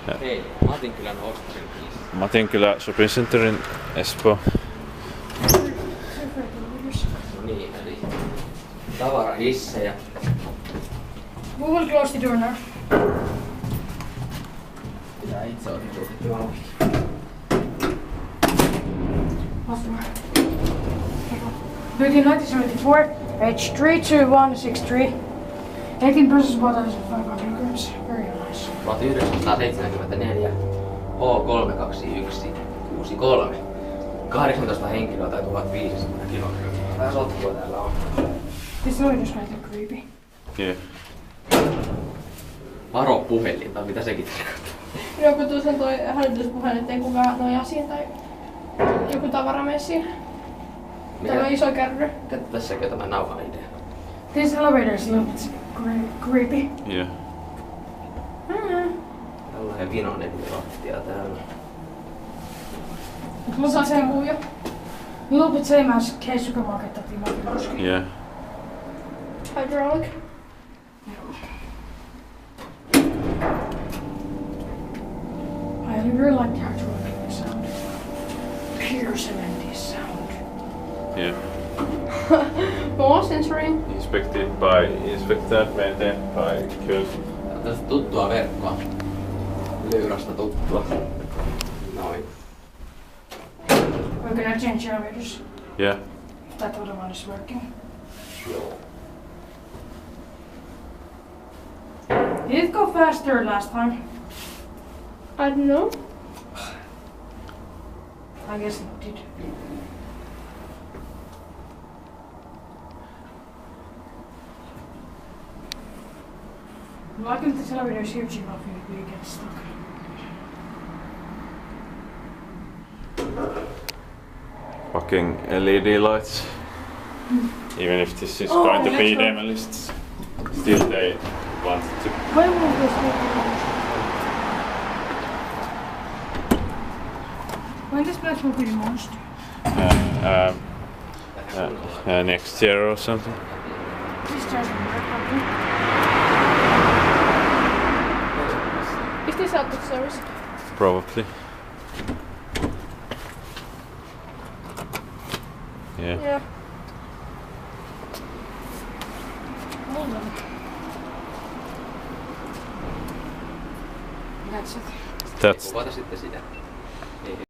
Hei, Matinkylän ostarin Hissit. Matinkylä Shopping Centerin Espoo. Niin, eli tavarahissejä. We will close the door now. Pitää itse ottaa auki. Built in 1974, age 32163. 18 bottles of 500 grams. Very nice. 1974 H32163. 18 henkilöä tai 1500 kilogrammaa. Tää sotkua täällä on. This is just kind of creepy. Yeah. Varo puhelin, tai mitä sekin tarkoittaa? Joku tuossa toi hälytyspuhelin, ettei kukaan nojaa siihen tai joku tavara mene siihen. Täällä on iso kärry. Tässäkin on tämä nauhan idea. This elevator is a little bit creepy. Yeah. Tällainen vinoinen lattia täällä. Sakkikuuja. A little bit same as K-supermarket that you might be. Yeah. Hydraulic. I really like the hydraulic sound. Pure 70s sound. Yeah. More sensory. Inspected, maintained by Kone. Tässä tuttua verkkoa. Lyyrasta tuttua. Noin. We're gonna change elevators. Yeah. If that other one is working. Joo. Did it go faster last time? I don't know. I guess it did. Luckily this elevator is huge enough if we get stuck. Fucking LED lights. Even if this is going to be demolished, still they want to. Why won't this work? When this place will be demolished? Next year or something. This doesn't work properly. Is this out of service? Probably. Yeah. Yeah. Hold on. That's it. That's Kuvata sitten sitä.